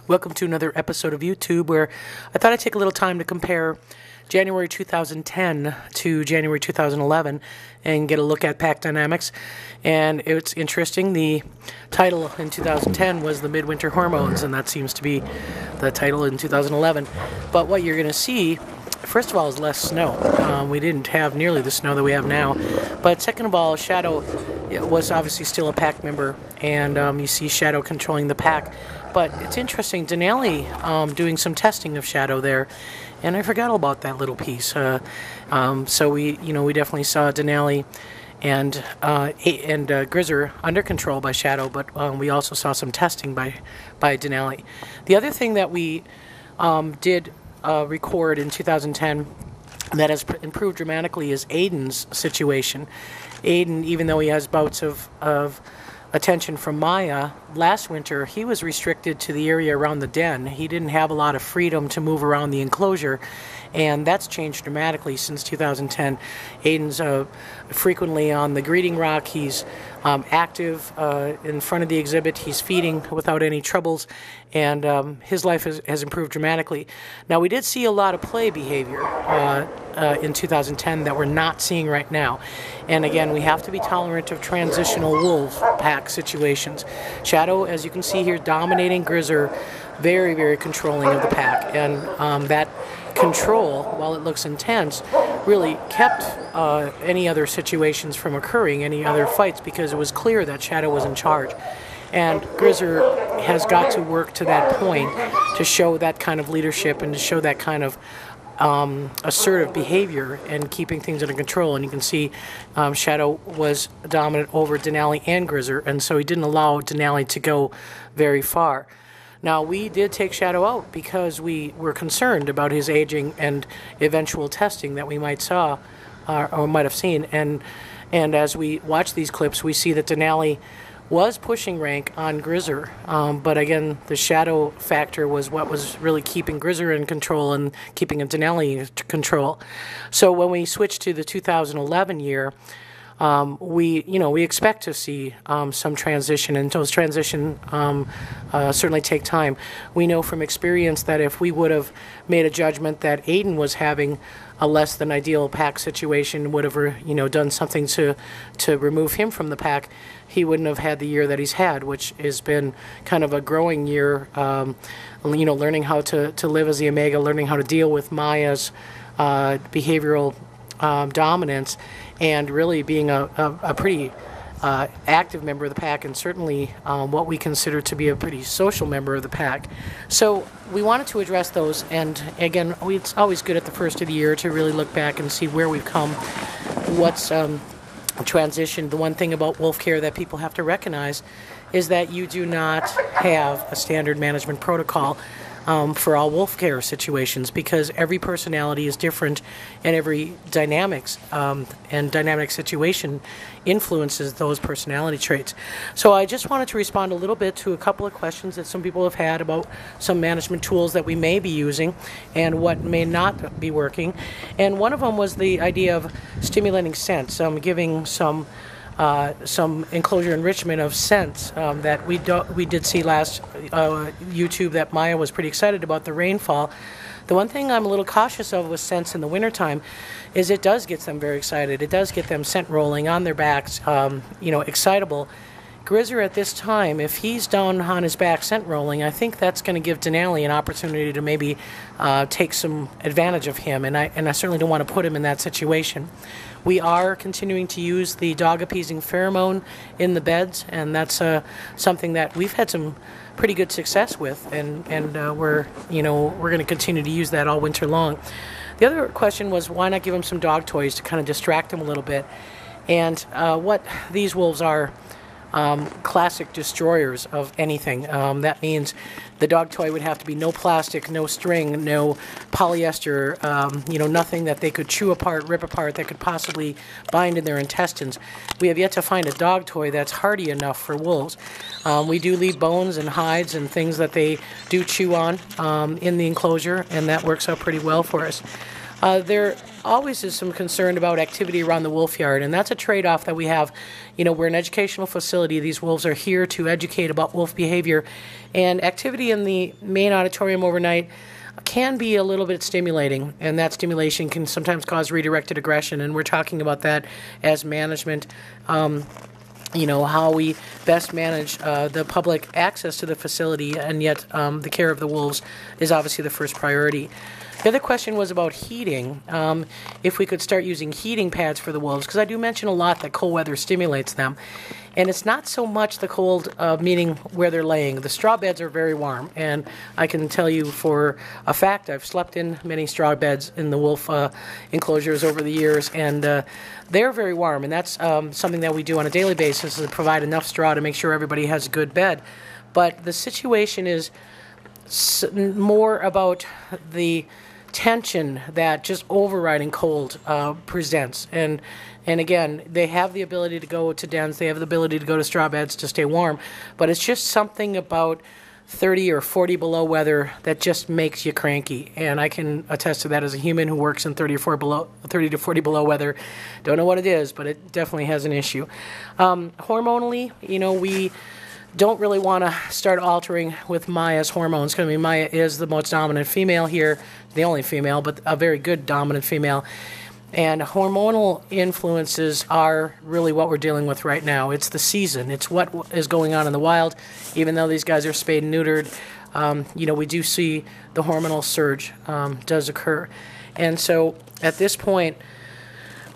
Welcome to another episode of YouTube where I thought I'd take a little time to compare January 2010 to January 2011 and get a look at pack dynamics. And it's interesting, the title in 2010 was the Midwinter Hormones, and that seems to be the title in 2011. But what you're going to see, first of all, is less snow. We didn't have nearly the snow that we have now. But second of all, Shadow was obviously still a pack member, and you see Shadow controlling the pack. But it's interesting, Denali doing some testing of Shadow there, and I forgot all about that little piece. So we definitely saw Denali and Grizzer under control by Shadow, but we also saw some testing by Denali. The other thing that we did record in 2010 that has improved dramatically is Aiden's situation. Aiden, even though he has bouts of attention from Maya, last winter he was restricted to the area around the den. He didn't have a lot of freedom to move around the enclosure, and that's changed dramatically since 2010. Aiden's frequently on the greeting rock. He's active in front of the exhibit. He's feeding without any troubles, and his life has improved dramatically. Now, we did see a lot of play behavior in 2010 that we're not seeing right now. And again, we have to be tolerant of transitional wolf pack situations. Shadow, as you can see here, dominating Grizzer, very, very controlling of the pack. And that control, while it looks intense, really kept any other situations from occurring, any other fights, because it was clear that Shadow was in charge. And Grizzer has got to work to that point to show that kind of leadership and to show that kind of assertive behavior and keeping things under control. And you can see Shadow was dominant over Denali and Grizzer, and so he didn't allow Denali to go very far. Now, we did take Shadow out because we were concerned about his aging and eventual testing that we might saw or might have seen. And as we watch these clips, we see that Denali was pushing rank on Grizzer, but again, the Shadow factor was what was really keeping Grizzer in control and keeping Denali in control. So when we switch to the 2011 year, we expect to see some transition, and those transition certainly take time. We know from experience that if we would have made a judgment that Aiden was having a less than ideal pack situation, would have done something to remove him from the pack, he wouldn't have had the year that he's had, which has been kind of a growing year. Learning how to live as the Omega, learning how to deal with Maya's behavioral dominance, and really being a pretty active member of the pack, and certainly what we consider to be a pretty social member of the pack. So we wanted to address those, and again, it's always good at the first of the year to really look back and see where we've come, what's transitioned. The one thing about wolf care that people have to recognize is that you do not have a standard management protocol for all wolf care situations, because every personality is different, and every dynamics and dynamic situation influences those personality traits. So I just wanted to respond a little bit to a couple of questions that some people have had about some management tools that we may be using and what may not be working. And one of them was the idea of stimulating sense, giving some enclosure enrichment of scents that we did see last YouTube, that Maya was pretty excited about the rainfall. The one thing I'm a little cautious of with scents in the wintertime is it does get them very excited. It does get them scent rolling on their backs, excitable. Grizzer at this time, if he's down on his back scent rolling, I think that's going to give Denali an opportunity to maybe take some advantage of him, and I certainly don't want to put him in that situation. We are continuing to use the dog appeasing pheromone in the beds, and that's something that we've had some pretty good success with, and we're going to continue to use that all winter long. The other question was, why not give him some dog toys to kind of distract him a little bit? And what these wolves are, classic destroyers of anything. That means the dog toy would have to be no plastic, no string, no polyester, nothing that they could chew apart, rip apart, that could possibly bind in their intestines. We have yet to find a dog toy that's hardy enough for wolves. We do leave bones and hides and things that they do chew on in the enclosure, and that works out pretty well for us. There always is some concern about activity around the wolf yard, and that's a trade-off that we have. We're an educational facility. These wolves are here to educate about wolf behavior, and activity in the main auditorium overnight can be a little bit stimulating, and that stimulation can sometimes cause redirected aggression, and we're talking about that as management. How we best manage the public access to the facility, and yet the care of the wolves is obviously the first priority. The other question was about heating, if we could start using heating pads for the wolves, because I do mention a lot that cold weather stimulates them. And it's not so much the cold, meaning where they're laying. The straw beds are very warm, and I can tell you for a fact I've slept in many straw beds in the wolf enclosures over the years, and they're very warm, and that's something that we do on a daily basis, is provide enough straw to make sure everybody has a good bed. But the situation is more about the tension that just overriding cold presents. And again, they have the ability to go to dens, they have the ability to go to straw beds to stay warm, but it's just something about 30 or 40 below weather that just makes you cranky. And I can attest to that as a human who works in 30 to 40 below weather. Don't know what it is, but it definitely has an issue. Hormonally, we don't really want to start altering with Maya's hormones. I mean, Maya is the most dominant female here, the only female, but a very good dominant female. And hormonal influences are really what we're dealing with right now. It's the season. It's what is going on in the wild. Even though these guys are spayed and neutered, we do see the hormonal surge does occur. And so at this point,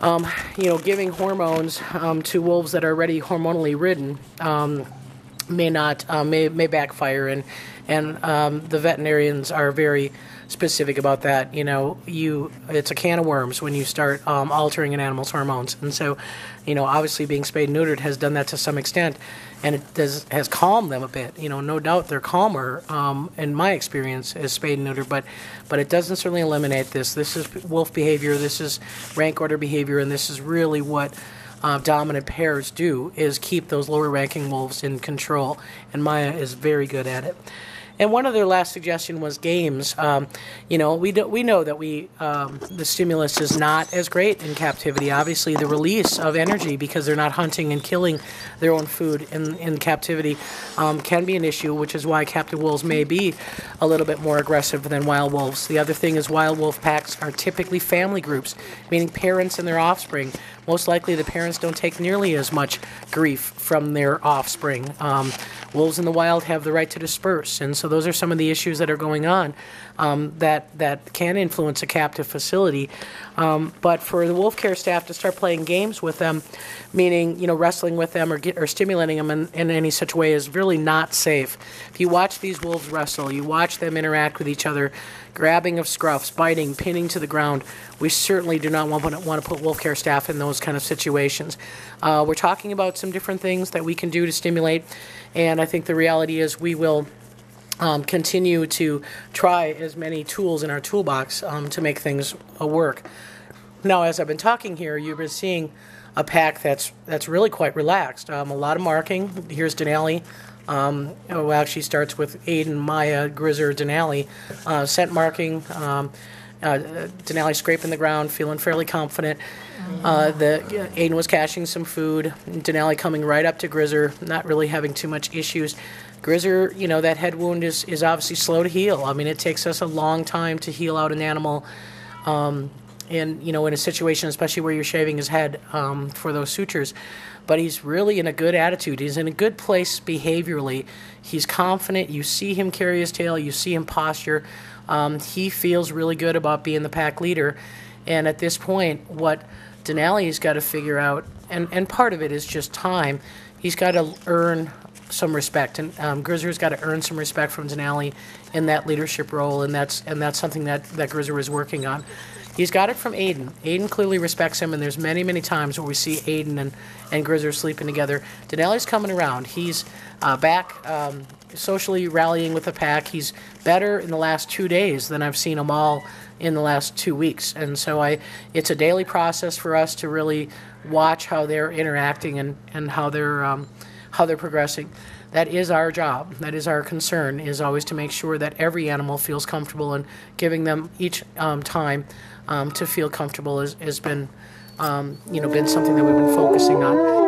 giving hormones to wolves that are already hormonally ridden may backfire, and the veterinarians are very specific about that. It's a can of worms when you start altering an animal's hormones, and so obviously being spayed and neutered has done that to some extent, and has calmed them a bit. No doubt they're calmer in my experience as spayed and neutered, but it doesn't certainly eliminate this. This is wolf behavior, this is rank order behavior, and this is really what dominant pairs do, is keep those lower ranking wolves in control, and Maya is very good at it. And one other last suggestion was games. We know that the stimulus is not as great in captivity. Obviously, the release of energy, because they're not hunting and killing their own food in captivity, can be an issue, which is why captive wolves may be a little bit more aggressive than wild wolves. The other thing is wild wolf packs are typically family groups, meaning parents and their offspring. Most likely the parents don't take nearly as much grief from their offspring. Wolves in the wild have the right to disperse, and so those are some of the issues that are going on that can influence a captive facility. But for the wolf care staff to start playing games with them, meaning wrestling with them or stimulating them in any such way, is really not safe. If you watch these wolves wrestle, you watch them interact with each other, grabbing of scruffs, biting, pinning to the ground, we certainly do not want to put wolf care staff in those kind of situations. We're talking about some different things that we can do to stimulate, and I think the reality is we will continue to try as many tools in our toolbox to make things work. Now, as I've been talking here, you've been seeing a pack that's really quite relaxed. A lot of marking. Here's Denali. She starts with Aiden, Maya, Grizzer, Denali. Scent marking. Denali scraping the ground, feeling fairly confident. Aiden was caching some food. Denali coming right up to Grizzer, not really having too much issues. Grizzer, that head wound is obviously slow to heal. I mean, it takes us a long time to heal out an animal, in a situation, especially where you're shaving his head for those sutures. But he's really in a good attitude. He's in a good place behaviorally. He's confident. You see him carry his tail. You see him posture. He feels really good about being the pack leader. And at this point, what Denali's got to figure out, and part of it is just time, he's got to earn some respect, and Grizzer's got to earn some respect from Denali in that leadership role, and that's something that Grizzer is working on. He's got it from Aiden. Aiden clearly respects him, and there's many, many times where we see Aiden and Grizzer sleeping together. Denali's coming around. He's back socially rallying with the pack. He's better in the last 2 days than I've seen them all in the last 2 weeks, and so it's a daily process for us to really watch how they're interacting and how they're progressing. that is our job. That is our concern, is always to make sure that every animal feels comfortable, and giving them each time to feel comfortable has been, been something that we've been focusing on.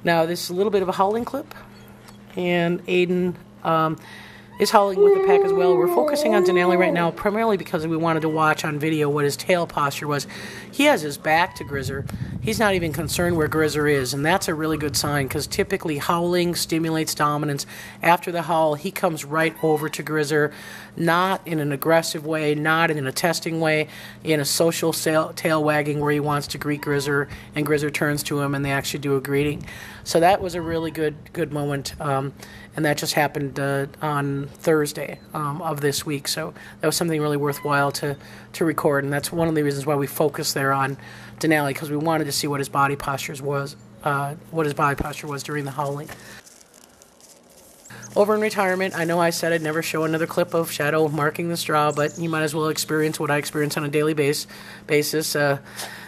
Now, this is a little bit of a howling clip, and Aiden is howling with the pack as well. We're focusing on Denali right now, primarily because we wanted to watch on video what his tail posture was. He has his back to Grizzer. He's not even concerned where Grizzer is, and that's a really good sign, because typically howling stimulates dominance. After the howl, he comes right over to Grizzer, not in an aggressive way, not in a testing way, in a social tail wagging where he wants to greet Grizzer, and Grizzer turns to him and they actually do a greeting. So that was a really good moment, and that just happened on Thursday of this week. So that was something really worthwhile to record, and that's one of the reasons why we focused there on Denali, because we wanted to see what his body posture was, during the howling. Over in retirement, I know I said I'd never show another clip of Shadow marking the straw, but you might as well experience what I experience on a daily basis.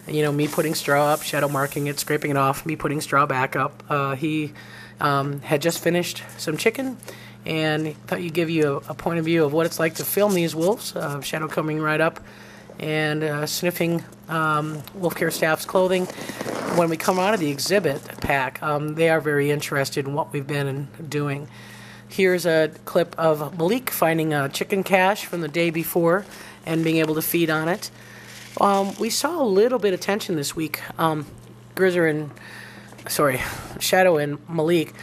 Me putting straw up, Shadow marking it, scraping it off, me putting straw back up. He had just finished some chicken, and thought you'd give you a point of view of what it's like to film these wolves. Shadow coming right up and sniffing Wolf Care staff's clothing. When we come out of the exhibit pack, they are very interested in what we've been doing. Here's a clip of Malik finding a chicken cache from the day before and being able to feed on it. We saw a little bit of tension this week. Shadow and Malik,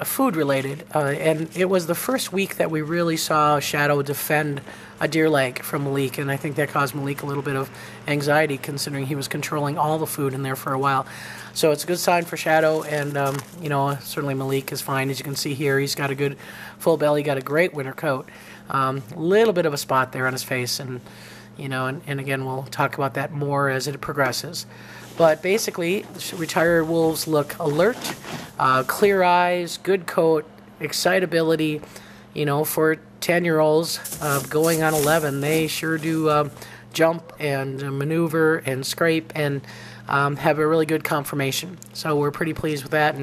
food related, and it was the first week that we really saw Shadow defend a deer leg from Malik, and I think that caused Malik a little bit of anxiety, considering he was controlling all the food in there for a while. So it's a good sign for Shadow, and certainly Malik is fine. As you can see here, he's got a good full belly, got a great winter coat. Little bit of a spot there on his face, and again, we'll talk about that more as it progresses. But basically, retired wolves look alert, clear eyes, good coat, excitability. For 10-year-olds going on 11, they sure do jump and maneuver and scrape and have a really good conformation. So we're pretty pleased with that.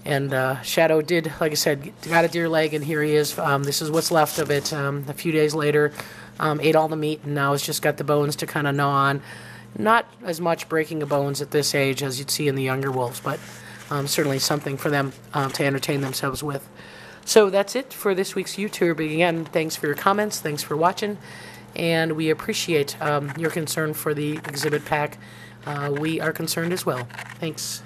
And Shadow did, like I said, got a deer leg, and here he is. This is what's left of it. A few days later, ate all the meat, and now it's just got the bones to kind of gnaw on. Not as much breaking of bones at this age as you'd see in the younger wolves, but certainly something for them to entertain themselves with. So that's it for this week's YouTube. Again, thanks for your comments, thanks for watching, and we appreciate your concern for the exhibit pack. We are concerned as well. Thanks.